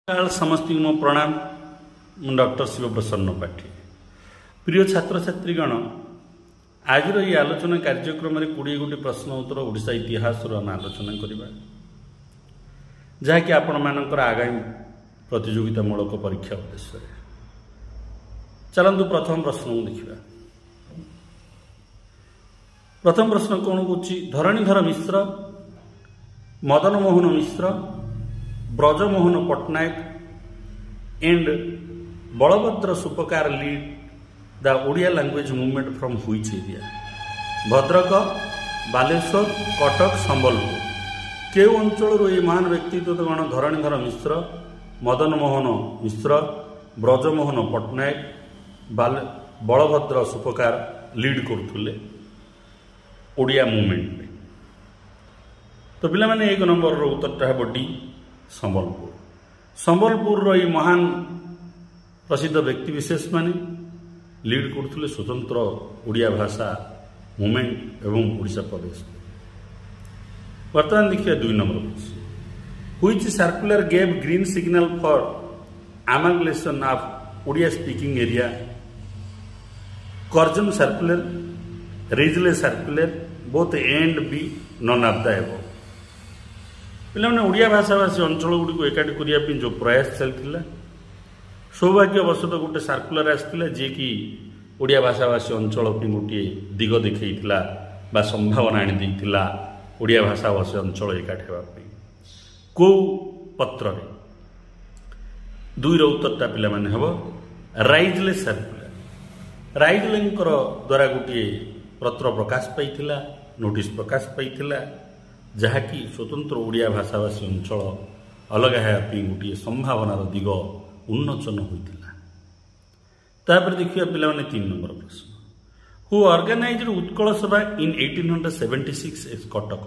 समस्त मो प्रणाम डॉक्टर शिव प्रसन्न पाठी। प्रिय छात्र छात्रीगण, आज ये आलोचना कार्यक्रम 20 गोटी प्रश्न उत्तर ओडिशा इतिहास आम आलोचना करवा जहाँकि आपण मानकर आगामी प्रतियोगितामूलक परीक्षा उद्देश्य। चलतु प्रथम प्रश्न देखा। प्रथम प्रश्न कौन कौच? Dharanidhar Mishra, Madan Mohan Mishra, Brajmohan Pattnaik and Balabhadra Supakar lead the Odia language movement from which area? Bhadrak, Baleshwar, Cuttack, Sambalpur. केउ अंचल ये महान व्यक्तित्वगण धरणीधर मिश्र, मदन मोहन मिश्र, ब्रजमोहन पट्टनायक, बलभद्र सुपकार लीड करुले ओडिया मूवमेंट में। तो पिला माने 1 नंबर उत्तरटा है डी संबलपुर। संबलपुर ये महान प्रसिद्ध व्यक्ति विशेष माने लीड करते स्वतंत्र ओडिया भाषा मूवमेंट एवं ओडिशा प्रदेश। वर्तमान देखिए 2 number question. Which circular gave green signal for amalgamation of Odia speaking area? Curzon circular, Risley circular, both and B, none of the above. पिलाने ओडिया भाषाभाषी अंचल गुड़ी एकाठी करने जो प्रयास चलता सौभाग्यवशत गोटे सर्कुलर आसाला जी कि ओडिया भाषाभाषी अंचल गोटे दिग देखा बा संभावना आनीला ओडिया भाषाभाषी अंचल एकाठी होगापी। कौ पत्र 2 उत्तरटा पिला माने हबो राइजले सर्कुलर। राइजले द्वारा गोटे पत्र प्रकाश पाइथिला, नोटिस प्रकाश पाइथिला जहाँकि स्वतंत्र ओडिया भाषाभाषी अंचल अलग होगापी गोटे संभावनार दिग उन्मोचन होता। तापर देखिए पिला 3 नंबर प्रश्न। हु ऑर्गेनाइज्ड उत्कल सभा इन 1876 एज कटक?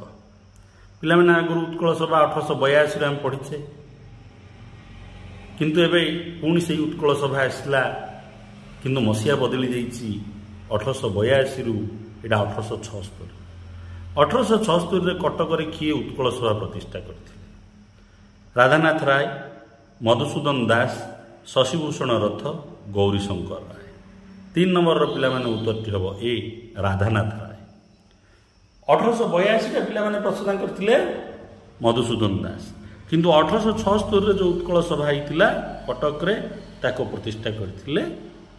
पिला माने आगु उत्कल सभा 1882 आम पढ़ीचे, किंतु एबे पुणी से उत्कल सभा आसला किंतु मसीहा बदली जाइए 1882 रु एटा 1876। 1876 कटक किए उत्कल सभा प्रतिष्ठा करते? राधानाथ राय, मधुसूदन दास, शशिभूषण रथ, गौरीशंकर राय। 3 नंबर पिला माने उत्तरटी हम ए राधानाथ राय। 1882 पिला माने प्रसाद करथिले मधुसूदन दास, किंतु 1876 जो उत्कल सभा होता कटक रे ताको प्रतिष्ठा करथिले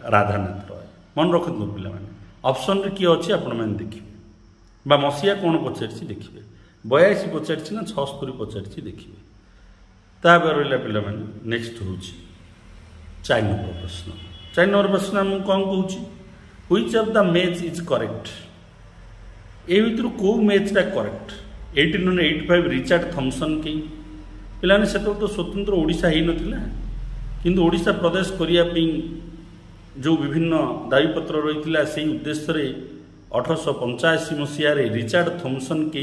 राधानाथ राय। मन रखु पिला माने ऑप्शन रे किए अछि आपण माने देखिबे बा मसीहा कौन पचारि देखिए 82 पचारि ना 76 पचारि देखिए। तापर रहा पिला माने नेक्स्ट हूँ 4 नंबर प्रश्न। 4 नंबर प्रश्न आम कौन कहूँ? Which of the match is correct? ए भर कौ मैचटा करेक्ट? 1885 रिचार्ड थॉमसन के पिलाने से तो स्वतंत्र ओडिशा ही नथिला, किंतु ओडिशा प्रदेश करने जो विभिन्न दाबीपत्र रही से उद्देश्य 1885 मसीह रिचार्ड थॉमसन के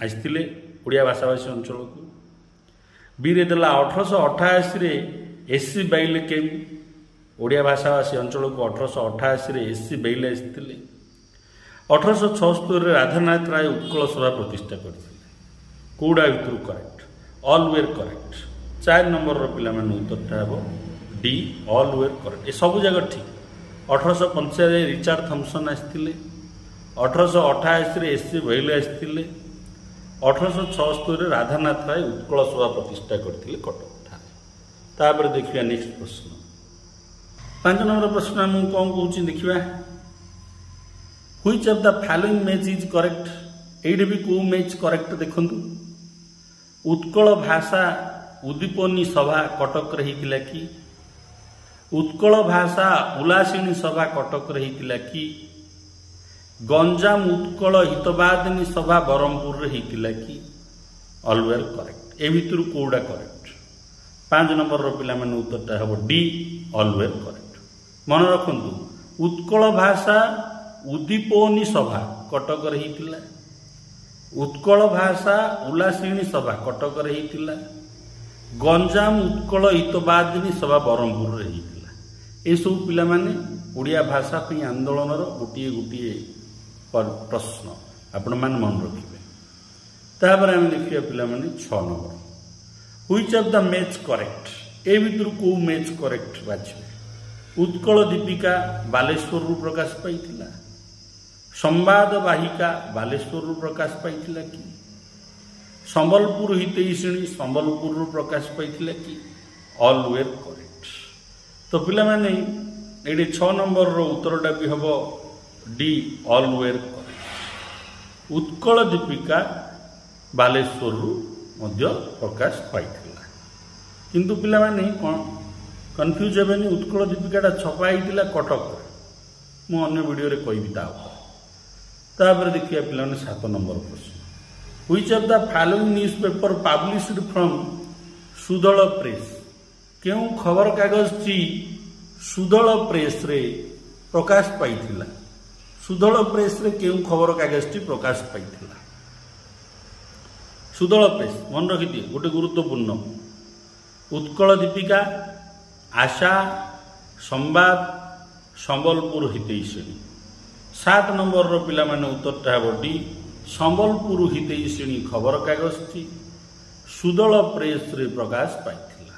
आसते ओडिया भाषाभाषी अंचल को। बीरे देला 1888 एससी बैल के ओडिया भाषाभाषी अंचल को 1888 एससी बैल आसते। 1876 राधानाथ राय उत्कल सभा प्रतिष्ठा करते। कौड़ा भर correct? All were correct. 4 number पिला माने उत्तरटा हम डी ऑल वेयर करेक्ट। ये सब जगह ठीक। 1885 रिचार्ड थॉमसन आसते, 1888 एससी बैल आसते, 1876 राधानाथ राय उत्कल सभा प्रतिष्ठा करते कटक ठारे। तापर देखिए नेक्स्ट प्रश्न 5 नंबर प्रश्न आम कौन कहूँ देखिए। Which of the following match is correct? ये भी कौ मैच करेक्ट देखु? उत्कल भाषा उद्दीपनी सभा कटक रही कि? उत्कल भाषा उल्लासिनी सभा कटक रही कि? गंजाम उत्कल हितवादिनी सभा ब्रह्मपुर होता कि? ऑलवेयर करेक्ट। ए भितर कौड़ा करेक्ट? 5 नंबर पिला माने उत्तरटा हम डी ऑलवेयर करेक्ट। मन रखु उत्कल भाषा उद्दीपनी सभा कटक होता, उत्कल भाषा उल्लासिनी सभा कटक होता, गंजाम उत्कल हितवादिनी सभा ब्रह्मपुर होता। ये सब पिला माने ओडिया भाषा आंदोलन गोटे गोटे प्रश्न आपण मैंने मन रखिए। तापर आम देखिए पिला माने 6 number which of the match correct? ए भितर को मैच करेक्ट बाछे उत्कल दीपिका बालेश्वर प्रकाश पाइथिला संवाद वाहिका बालेश्वर प्रकाश पाइथिला कि संबलपुर हितैषिणी संबलपुर प्रकाश पाइथिला कि ऑल वेयर करेक्ट। तो पिला माने एडी 6 नंबर रो उत्तरटा भी हबो D all were correct. Utkal Dipika Baleshwar मध्य प्रकाश पाइथिला किंतु पिला माने कोन कन्फ्यूज हेबेनी उत्कल दीपिकाटा छपाइथिला कटक मु अन्य वीडियो रे कहबी तापर देखिए पिला माने 7 नंबर प्रश्न which of the following newspaper published from सुदल प्रेस केउ खबर कागज ची सुदल प्रेस रे प्रकाश पाइथिला सुदल प्रेस रे केउ खबर कागज ची प्रकाश पाइथिला सुदल प्रेस मन रखि दिए गोटे गुरुत्वपूर्ण उत्कल दीपिका आशा संवाद संबलपुर हितैषिणी 7 नंबर रो पिला माने उत्तरटा हेबो डी संबलपुर हितैषिणी खबर कागज ची सुदल प्रेस रे प्रकाश पाइथिला।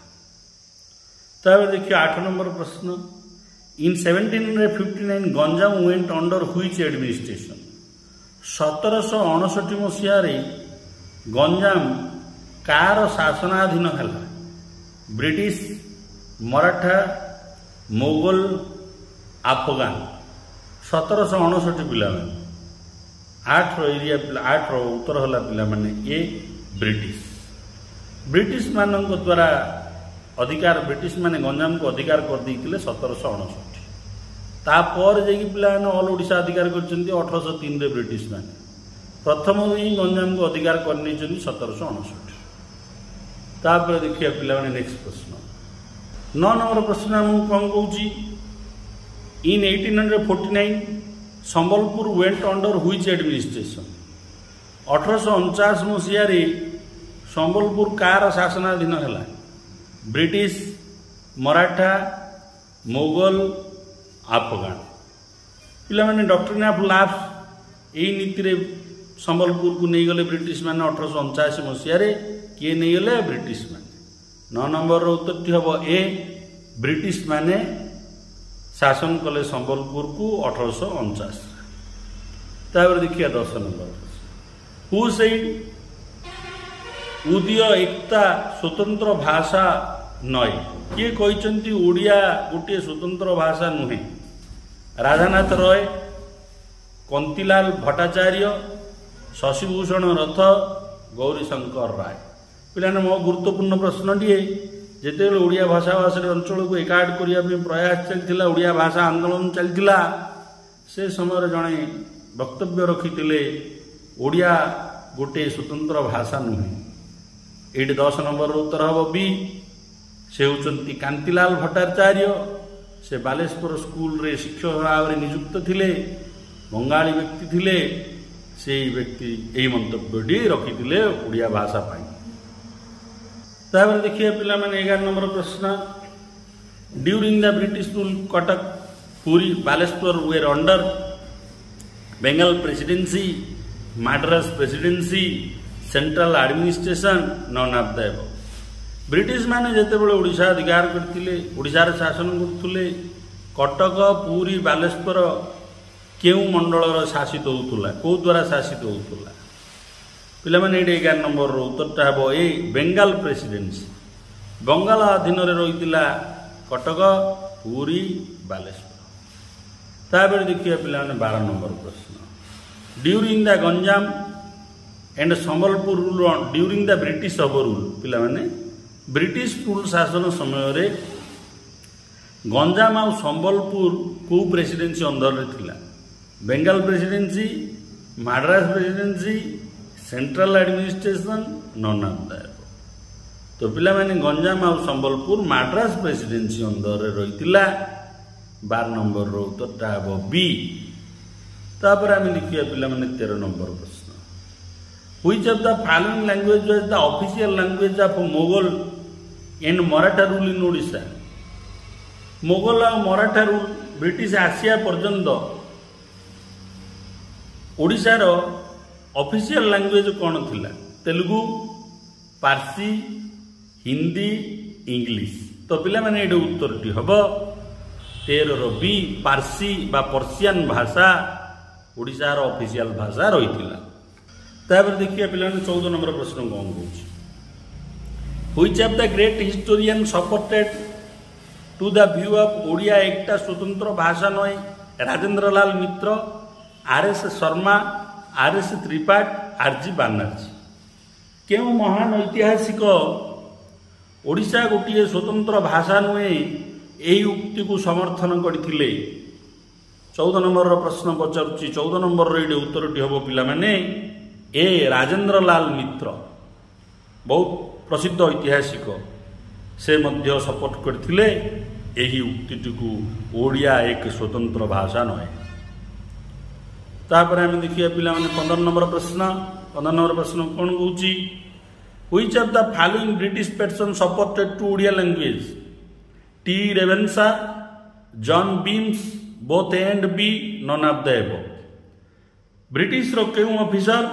तब देखिए 8 नंबर प्रश्न इन 1759 Ganjam went under which administration 1759 मसीह रे गंजाम कार शासनाधीन हला ब्रिटिश मराठा मोगल अफगान 1759 पिला 8 एरिया 8 उत्तर हला पिला माने ए ब्रिटिश मानक द्वारा अधिकार ब्रिटिश माने गंजाम को अधिकार कर देइतिले 1759 तापर जे पिला ऑल ओडिशा अधिकार करचंती 1803 रे ब्रिटिश माने प्रथम ही गंजाम को अधिकार करने 1759 तापर देखिए पिला माने नेक्स्ट प्रश्न 9 नंबर प्रश्न हम कौन कहूँ इन 1849 Sambalpur went under which administration 1849 मसीह रे संबलपुर कार शासनाधीन है ब्रिटिश मराठा मोगल अफगान पिला माने डॉक्ट्रिन ऑफ लॉस यही नीति रे संबलपुर को नहीं गले ब्रिटिश माने 1849 मसीह रे किए नहीं गले ब्रिटिश माने 9 नंबर उत्तर हम ए ब्रिटिश माने शासन कले संबलपुर को 1849। तापर देखिए 10 नंबर हु सेड उदय एकता स्वतंत्र भाषा नय किए कहते ओडिया गोटे स्वतंत्र भाषा नुहे राधानाथ रॉय कंतीलाल भट्टाचार्य शशिभूषण रथ गौरीशंकर राय पिलाने मो गुरुत्वपूर्ण प्रश्न टीए जिते ओडिया भाषा भाषा अंचल को एकाठ करने प्रयास चलता ओडिया भाषा आंदोलन चलता से समय जड़े वक्तव्य रखी ओडिया गोटे स्वतंत्र भाषा नुहे ये 10 नंबर उत्तर हम बी से होती कांतीलाल भट्टाचार्य से बालेश्वर स्कूल रे शिक्षक भाव में नियुक्त थिले बंगाली व्यक्ति थिले से व्यक्ति यही मंतव्यटी रखी ओडिया भाषा पाई। तापर देखिए पिला माने 11 नंबर प्रश्न during the British rule Cuttack Puri Baleswar were under Bengal presidency Madras presidency central administration none of the above British माने जेते बेले ओडिशा अधिकार करथिले ओडिशा रे शासन करथुले कटक पुरी बालेश्वर केउ मंडल रो शासित होतुला को द्वारा शासित होतुला पिला माने 11 नंबर उत्तरटा हम ए बेंगल प्रेसिडेंसी बंगाल अधीन रे रहितिला कटक पुरी बालेश्वर। तापर देखिए पिला माने 12 नंबर प्रश्न during the Ganjam and Sambalpur rule during the British rule पिला माने ब्रिटिश रूल शासन समय रे गंजाम आ संबलपुर को प्रेसिडेंसी अंदर रे थिला Bengal presidency Madras presidency central administration none of the above तो पिला माने गंजाम आ संबलपुर मद्रास प्रेसिडेंसी अंदर रे रहितिला 12 नंबर रो उत्तरटा हम बी। तापर आम लिखिया पिला माने 13 नंबर प्रश्न which of the following language was the official language of Mughal and Maratha rule in Odisha Mughal और मराठा रूल ब्रिटिश आसिया पर्यंत ओडिशार ऑफिशियल लैंग्वेज कौन थिला तेलुगु पारसी हिंदी इंग्लिश तो पिला माने एडे उत्तरटी हम 13 बी पार्सी बा पर्सियान भाषा ओडिशार ऑफिशियल भाषा रही। देखिए पिला 14 नंबर प्रश्न कौन कौन which of the great historian supported to the view of Odia एकटा स्वतंत्र भाषा नय Rajendra Lal Mitra, R S. Sharma, R S. Tripathi, R G. Banerjee. क्यों महान ऐतिहासिक ओडिशा गोटे स्वतंत्र भाषा नुहे यही उक्ति को समर्थन करथिले? 14 नंबर प्रश्न पचारुची। 14 नंबर ये उत्तरटी हम पिला माने ए राजेंद्र लाल मित्र, बहुत प्रसिद्ध ऐतिहासिक, से मध्य सपोर्ट करथिले यही उक्ति को ओडिया एक स्वतंत्र भाषा नहे। तापर आम देखिए पिला माने 15 नंबर प्रश्न। 15 नंबर प्रश्न कौन कौन which of the following British person supported to Odia language? T Ravenshaw, John Beames, both A and B, none of the above. British रो केउ ऑफिसर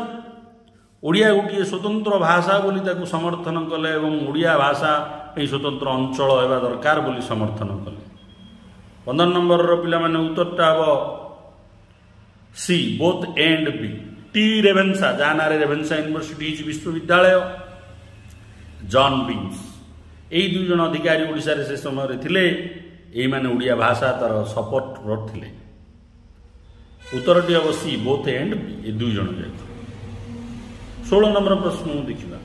ओडिया गोटे स्वतंत्र भाषा बोली ताकू समर्थन कले एवं ओडिया भाषा ये स्वतंत्र अंचल होगा दरकार बोली समर्थन कले। 15 नंबर पिला माने उत्तरटा हम C both and B. T Ravenshaw जहाँ ना रेवेन्सा यूनिवर्सिटी विश्वविद्यालय, जॉन बीम्स, यही 2 जन अधिकारी ओडिशा रे से समय थिले, यही माने ओडिया भाषा तार सपोर्ट रथिले। उत्तरटी हम सी बोथ एंड बी, ये 2 जन जाय। 16 नंबर प्रश्न देखिबा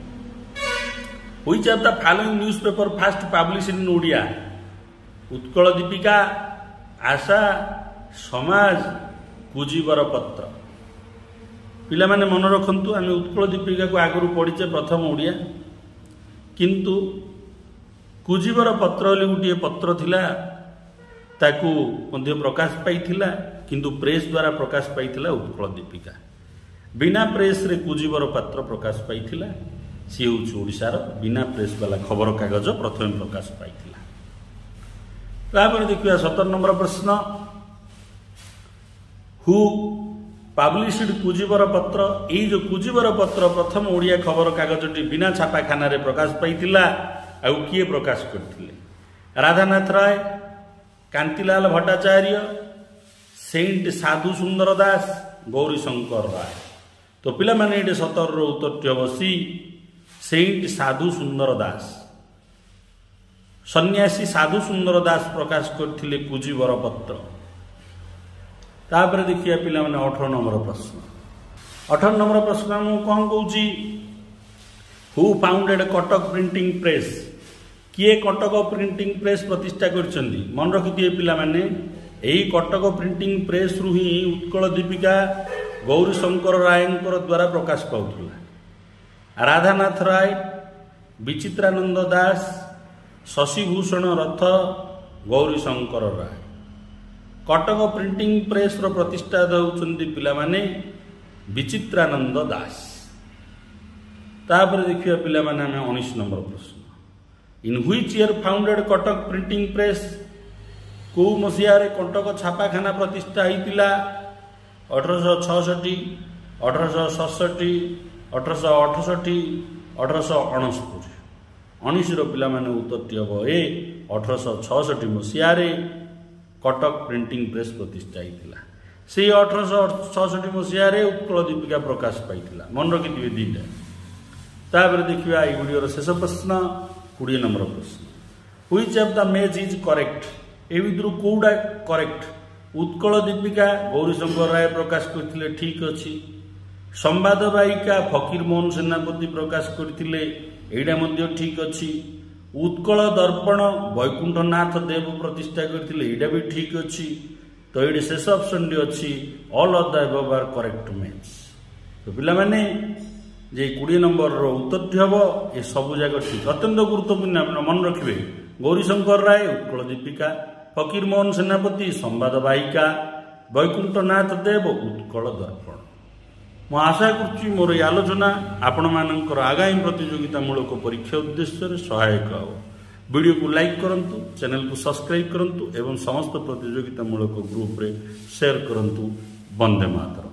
which of the following newspaper first published in Odia? Utkal Dipika, Asha, Samaj, Kujibar पत्र। पिला माने मन रखंतु आम उत्कल दीपिका को आगु पढ़ीचे प्रथम ओडिया, किंतु कुजीवर पत्र बोली गोटे पत्र थिला ताकू मध्य प्रकाश पाइथिला, किंतु प्रेस द्वारा प्रकाश पाइथिला उत्कल दीपिका। बिना प्रेस रे कुजीवर पत्र प्रकाश पाइथिला, सी हूँ ओडिशार बिना प्रेस वाला खबर कागज प्रथम प्रकाश पाइथिला। देखिए 17 नंबर प्रश्न हु पब्लिश्ड कुजीवर पत्र? ये जो कुजीवर पत्र प्रथम ओडिया खबर कागजटी बिना छापाखाना रे प्रकाश पाइथिला आउ किए प्रकाश करथिले? राधानाथ राय, कांतिलाल भट्टाचार्य, सेंट साधु सुंदर दास, गौरी शंकर राय। तो पिला माने ये 17 रो उत्तरटी हम सी सेंट साधु सुंदर दास। सन्यासी साधु सुंदर दास प्रकाश करथिले कुजीवर पत्र। तापर देखिए पिला माने 18 नंबर प्रश्न। 18 नंबर प्रश्न मु कौन कहूची who founded Cuttack printing press? किए कटक प्रिंटिंग प्रेस प्रतिष्ठा करछंदी? मन रखिथिए पिला माने एही कटक प्रिंटिंग प्रेस रु ही उत्कल दीपिका गौरी शंकर राय द्वारा प्रकाश पाउथिला। राधानाथ राय, विचित्रानंद दास, शशिभूषण रथ, गौरी शंकर राय। कटक प्रिंटिंग प्रेस रो प्रतिष्ठाता होउछंदी पिला माने विचित्रानंद दास। तापर देखिए पिला माने 19 नंबर प्रश्न। In which year founded Cuttack printing press? को मसिया रे कटक छापाखाना प्रतिष्ठा होइतिला? 1866, 1867, 1868, 1869। 19 रो पिला माने उत्तरटी हम ए 1866 मसिया रे कटक प्रिंटिंग प्रेस प्रतिष्ठा होइतिला। से 1866 मसिया रे उत्कल दीपिका प्रकाश पाइतिला। मन रखिथिबे दीटा। तापर देखिबा ए वीडियो शेष प्रश्न 20 नंबर प्रश्न। व्हिच ऑफ द मेज इज करेक्ट? ए विद्रु कोडा करेक्ट? उत्कल दीपिका गौरी शंकर राय प्रकाश करथिले, ठीक अछि। संवाद वाहिका फकीर मोहन सेनापति प्रकाश करथिले, एडा मध्य ठीक अछि। उत्कल दर्पण वैकुंठनाथ देव प्रतिष्ठा करथिले, एडा भी ठीक अछि। तो ये शेष ऑप्शन डी अछि all of the above are correct मेज। तो पिला माने जे 20 नंबर रो उत्तर हम ये सब जगह ठीक। अत्यंत गुरुत्वपूर्ण मन रखिए गौरी शंकर राय उत्कल दीपिका, फकीर मोहन सेनापति संवाद वाहिका, वैकुंठनाथ देव उत्कल दर्पण। मु आशा करुच्ची मोर ये आलोचना आपण मानकर आगामी प्रतियोगितामूलक परीक्षा उद्देश्य सहायक हो। वीडियो को लाइक करंतु, चैनल को सब्सक्राइब करंतु एवं समस्त प्रतियोगितामूलक ग्रुप रे शेयर करंतु। वंदे मातरम।